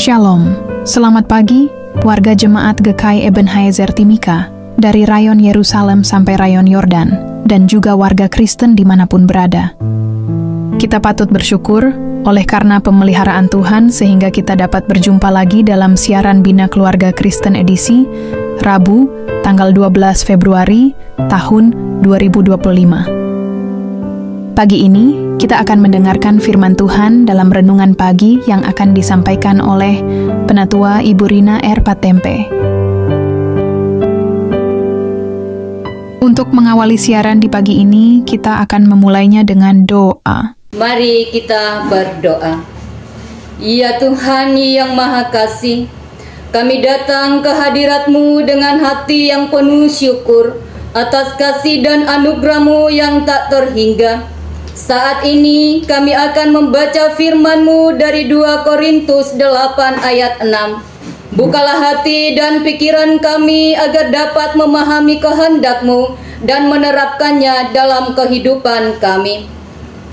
Shalom, selamat pagi warga jemaat GKI Ebenezer Timika dari rayon Yerusalem sampai rayon Yordan dan juga warga Kristen dimanapun berada. Kita patut bersyukur oleh karena pemeliharaan Tuhan sehingga kita dapat berjumpa lagi dalam siaran Bina Keluarga Kristen edisi Rabu tanggal 12 Februari tahun 2025. Pagi ini, kita akan mendengarkan firman Tuhan dalam renungan pagi yang akan disampaikan oleh Penatua Ibu Rina R. Patempe. Untuk mengawali siaran di pagi ini, kita akan memulainya dengan doa. Mari kita berdoa. Ya Tuhan yang Maha Kasih, kami datang ke hadirat-Mu dengan hati yang penuh syukur atas kasih dan anugerah-Mu yang tak terhingga. Saat ini kami akan membaca firman-Mu dari 2 Korintus 8 ayat 6. Bukalah hati dan pikiran kami agar dapat memahami kehendak-Mu dan menerapkannya dalam kehidupan kami.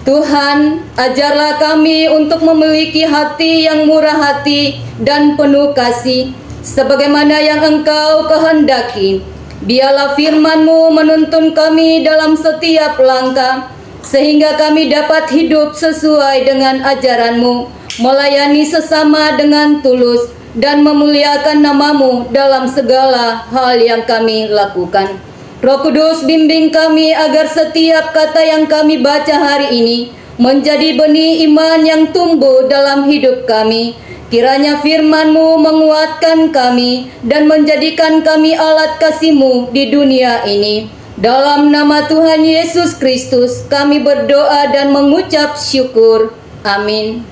Tuhan, ajarlah kami untuk memiliki hati yang murah hati dan penuh kasih, sebagaimana yang Engkau kehendaki. Biarlah firman-Mu menuntun kami dalam setiap langkah, sehingga kami dapat hidup sesuai dengan ajaran-Mu, melayani sesama dengan tulus, dan memuliakan nama-Mu dalam segala hal yang kami lakukan. Roh Kudus, bimbing kami agar setiap kata yang kami baca hari ini menjadi benih iman yang tumbuh dalam hidup kami. Kiranya firman-Mu menguatkan kami dan menjadikan kami alat kasih-Mu di dunia ini. Dalam nama Tuhan Yesus Kristus kami berdoa dan mengucap syukur. Amin.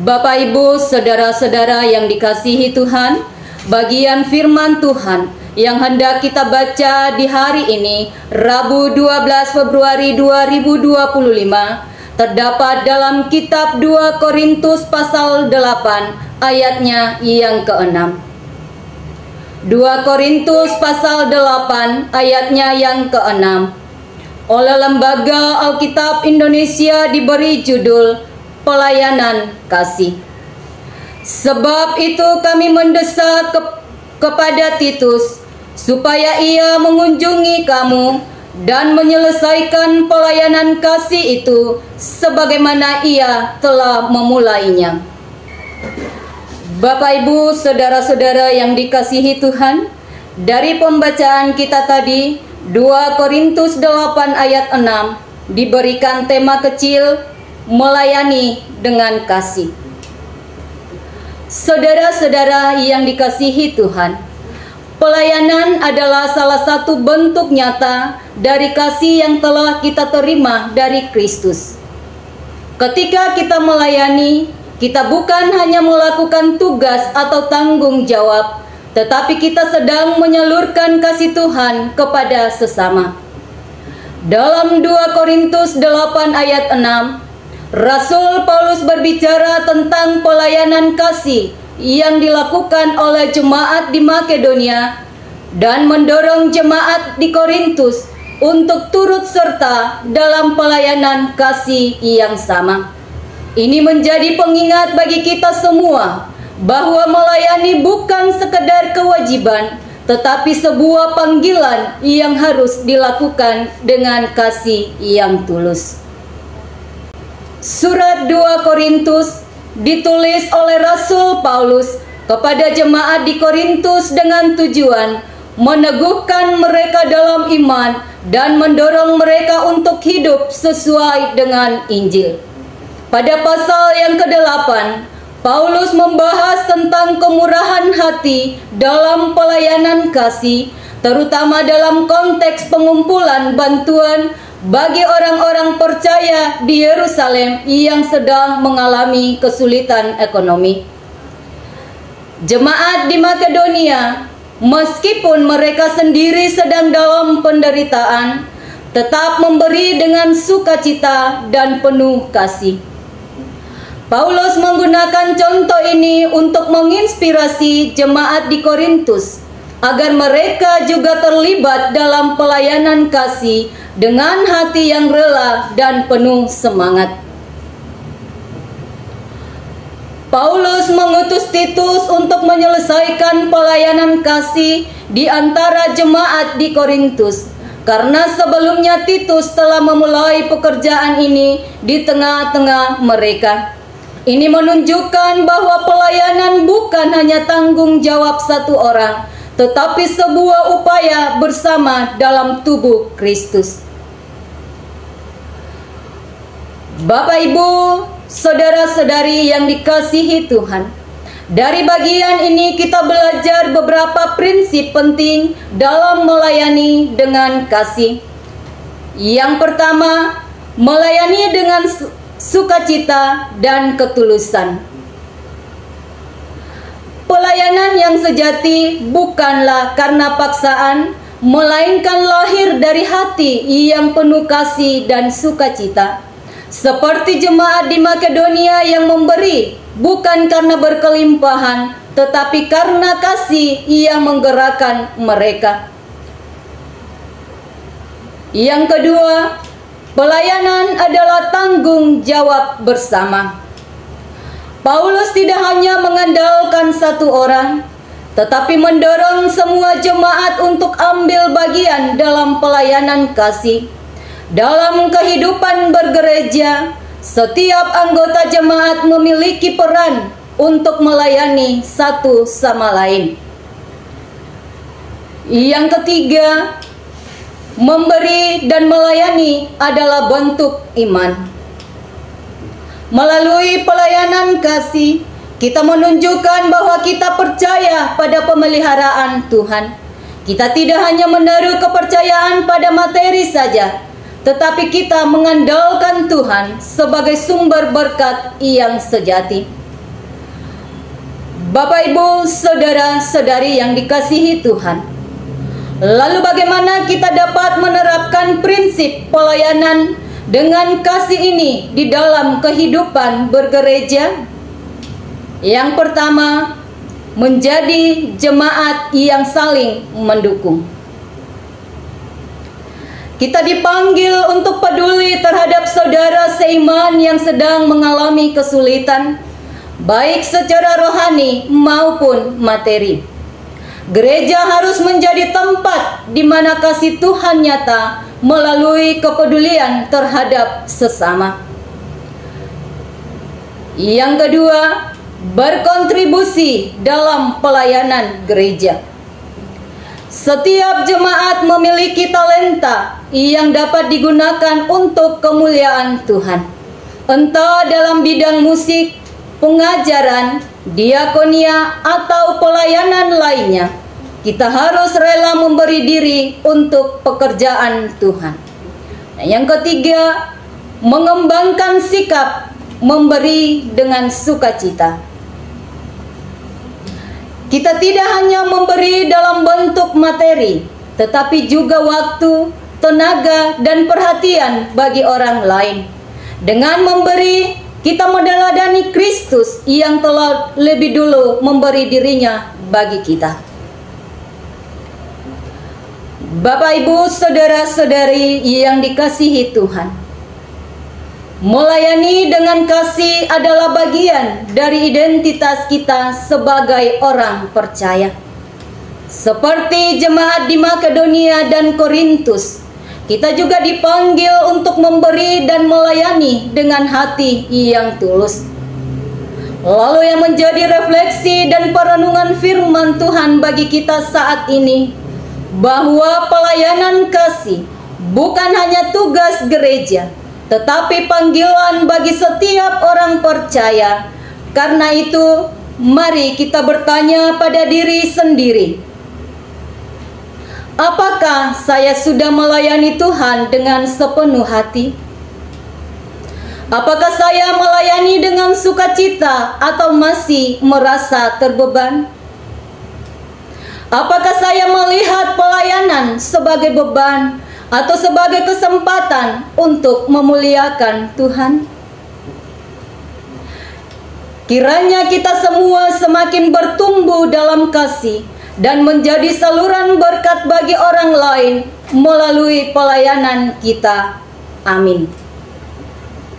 Bapak, Ibu, saudara-saudara yang dikasihi Tuhan, bagian firman Tuhan yang hendak kita baca di hari ini, Rabu 12 Februari 2025, terdapat dalam kitab 2 Korintus pasal 8 ayatnya yang ke-6. 2 Korintus pasal 8 ayatnya yang ke-6. Oleh Lembaga Alkitab Indonesia diberi judul Pelayanan Kasih. Sebab itu kami mendesak kepada Titus supaya ia mengunjungi kamu dan menyelesaikan pelayanan kasih itu sebagaimana ia telah memulainya. Bapak, Ibu, saudara-saudara yang dikasihi Tuhan, dari pembacaan kita tadi, 2 Korintus 8 ayat 6, diberikan tema kecil, melayani dengan kasih. Saudara-saudara yang dikasihi Tuhan, pelayanan adalah salah satu bentuk nyata dari kasih yang telah kita terima dari Kristus. Ketika kita melayani, kita bukan hanya melakukan tugas atau tanggung jawab, tetapi kita sedang menyalurkan kasih Tuhan kepada sesama. Dalam 2 Korintus 8 ayat 6, Rasul Paulus berbicara tentang pelayanan kasih yang dilakukan oleh jemaat di Makedonia dan mendorong jemaat di Korintus untuk turut serta dalam pelayanan kasih yang sama. Ini menjadi pengingat bagi kita semua bahwa melayani bukan sekedar kewajiban, tetapi sebuah panggilan yang harus dilakukan dengan kasih yang tulus. Surat 2 Korintus ditulis oleh Rasul Paulus kepada jemaat di Korintus dengan tujuan meneguhkan mereka dalam iman dan mendorong mereka untuk hidup sesuai dengan Injil. Pada pasal yang ke-8, Paulus membahas tentang kemurahan hati dalam pelayanan kasih, terutama dalam konteks pengumpulan bantuan bagi orang-orang percaya di Yerusalem yang sedang mengalami kesulitan ekonomi. Jemaat di Makedonia, meskipun mereka sendiri sedang dalam penderitaan, tetap memberi dengan sukacita dan penuh kasih. Paulus menggunakan contoh ini untuk menginspirasi jemaat di Korintus agar mereka juga terlibat dalam pelayanan kasih dengan hati yang rela dan penuh semangat. Paulus mengutus Titus untuk menyelesaikan pelayanan kasih di antara jemaat di Korintus, karena sebelumnya Titus telah memulai pekerjaan ini di tengah-tengah mereka. Ini menunjukkan bahwa pelayanan bukan hanya tanggung jawab satu orang, tetapi sebuah upaya bersama dalam tubuh Kristus. Bapak, Ibu, saudara-saudari yang dikasihi Tuhan, dari bagian ini kita belajar beberapa prinsip penting dalam melayani dengan kasih. Yang pertama, melayani dengan sukacita dan ketulusan. Pelayanan yang sejati bukanlah karena paksaan, melainkan lahir dari hati yang penuh kasih dan sukacita. Seperti jemaat di Makedonia yang memberi bukan karena berkelimpahan, tetapi karena kasih yang menggerakkan mereka. Yang kedua, pelayanan adalah tanggung jawab bersama. Paulus tidak hanya mengandalkan satu orang, tetapi mendorong semua jemaat untuk ambil bagian dalam pelayanan kasih. Dalam kehidupan bergereja, setiap anggota jemaat memiliki peran untuk melayani satu sama lain. Yang ketiga, memberi dan melayani adalah bentuk iman. Melalui pelayanan kasih, kita menunjukkan bahwa kita percaya pada pemeliharaan Tuhan. Kita tidak hanya menaruh kepercayaan pada materi saja, tetapi kita mengandalkan Tuhan sebagai sumber berkat yang sejati. Bapak, Ibu, saudara-saudari yang dikasihi Tuhan, lalu bagaimana kita dapat menerapkan prinsip pelayanan dengan kasih ini di dalam kehidupan bergereja? Yang pertama, menjadi jemaat yang saling mendukung. Kita dipanggil untuk peduli terhadap saudara seiman yang sedang mengalami kesulitan, baik secara rohani maupun materi. Gereja harus menjadi tempat di mana kasih Tuhan nyata melalui kepedulian terhadap sesama. Yang kedua, berkontribusi dalam pelayanan gereja. Setiap jemaat memiliki talenta yang dapat digunakan untuk kemuliaan Tuhan, entah dalam bidang musik, pengajaran, diakonia, atau pelayanan lainnya. Kita harus rela memberi diri untuk pekerjaan Tuhan. Nah, yang ketiga, mengembangkan sikap memberi dengan sukacita. Kita tidak hanya memberi dalam bentuk materi, tetapi juga waktu, tenaga, dan perhatian bagi orang lain. Dengan memberi, kita meneladani Kristus yang telah lebih dulu memberi dirinya bagi kita. Bapak, Ibu, saudara-saudari yang dikasihi Tuhan, melayani dengan kasih adalah bagian dari identitas kita sebagai orang percaya. Seperti jemaat di Makedonia dan Korintus, kita juga dipanggil untuk memberi dan melayani dengan hati yang tulus. Lalu yang menjadi refleksi dan perenungan firman Tuhan bagi kita saat ini, bahwa pelayanan kasih bukan hanya tugas gereja, tetapi panggilan bagi setiap orang percaya. Karena itu, mari kita bertanya pada diri sendiri, apakah saya sudah melayani Tuhan dengan sepenuh hati? Apakah saya melayani dengan sukacita atau masih merasa terbeban? Apakah saya melihat pelayanan sebagai beban atau sebagai kesempatan untuk memuliakan Tuhan? Kiranya kita semua semakin bertumbuh dalam kasih dan menjadi saluran berkat bagi orang lain melalui pelayanan kita. Amin.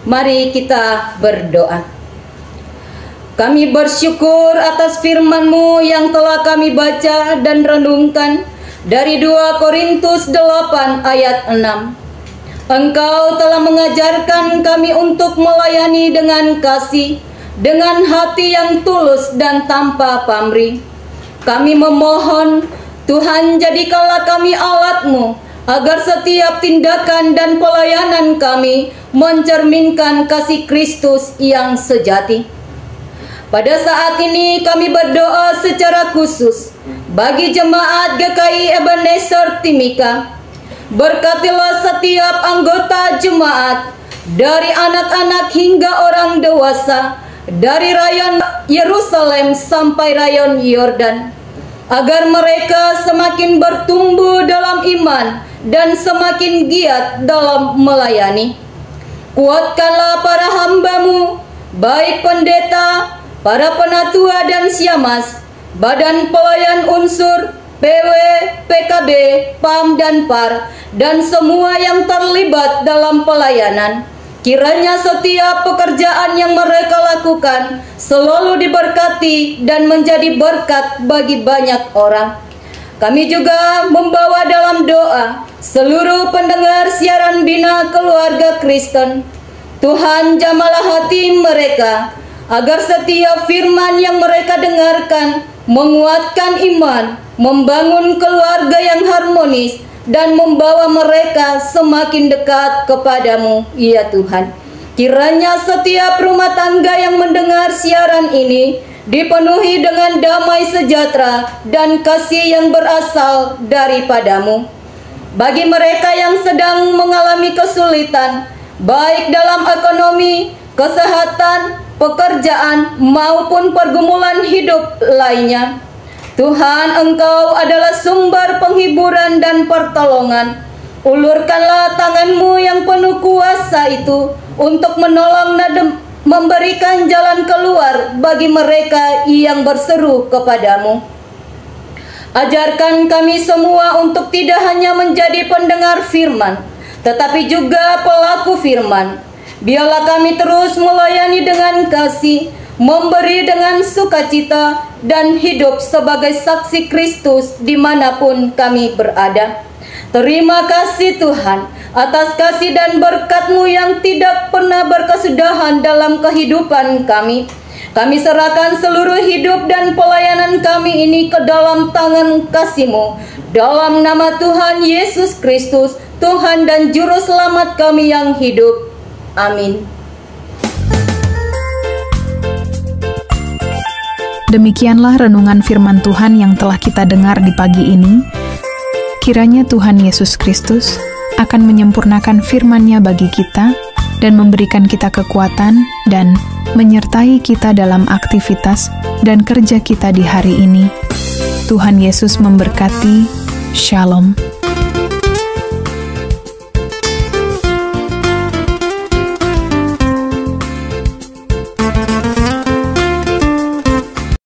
Mari kita berdoa. Kami bersyukur atas firman-Mu yang telah kami baca dan renungkan dari 2 Korintus 8 ayat 6. Engkau telah mengajarkan kami untuk melayani dengan kasih, dengan hati yang tulus dan tanpa pamrih. Kami memohon, Tuhan, jadikanlah kami alat-Mu, agar setiap tindakan dan pelayanan kami mencerminkan kasih Kristus yang sejati. Pada saat ini kami berdoa secara khusus bagi jemaat GKI Ebenezer Timika. Berkatilah setiap anggota jemaat, dari anak-anak hingga orang dewasa, dari rayon Yerusalem sampai rayon Yordan, agar mereka semakin bertumbuh dalam iman dan semakin giat dalam melayani. Kuatkanlah para hamba-Mu, baik pendeta, para penatua dan siamas, badan pelayan unsur, PW, PKB, PAM dan PAR, dan semua yang terlibat dalam pelayanan. Kiranya setiap pekerjaan yang mereka lakukan selalu diberkati dan menjadi berkat bagi banyak orang. Kami juga membawa dalam doa seluruh pendengar siaran Bina Keluarga Kristen. Tuhan, jamahlah hati mereka, agar setiap firman yang mereka dengarkan menguatkan iman, membangun keluarga yang harmonis, dan membawa mereka semakin dekat kepadamu, ya Tuhan. Kiranya setiap rumah tangga yang mendengar siaran ini dipenuhi dengan damai sejahtera dan kasih yang berasal daripadamu. Bagi mereka yang sedang mengalami kesulitan, baik dalam ekonomi, kesehatan, pekerjaan, maupun pergumulan hidup lainnya, Tuhan, Engkau adalah sumber penghiburan dan pertolongan. Ulurkanlah tangan-Mu yang penuh kuasa itu untuk menolong dan memberikan jalan keluar bagi mereka yang berseru kepadamu. Ajarkan kami semua untuk tidak hanya menjadi pendengar firman, tetapi juga pelaku firman. Biarlah kami terus melayani dengan kasih, memberi dengan sukacita, dan hidup sebagai saksi Kristus dimanapun kami berada. Terima kasih Tuhan atas kasih dan berkat-Mu yang tidak pernah berkesudahan dalam kehidupan kami. Kami serahkan seluruh hidup dan pelayanan kami ini ke dalam tangan kasih-Mu. Dalam nama Tuhan Yesus Kristus, Tuhan dan Juru Selamat kami yang hidup. Amin. Demikianlah renungan firman Tuhan yang telah kita dengar di pagi ini. Kiranya Tuhan Yesus Kristus akan menyempurnakan firman-Nya bagi kita dan memberikan kita kekuatan dan menyertai kita dalam aktivitas dan kerja kita di hari ini. Tuhan Yesus memberkati. Shalom.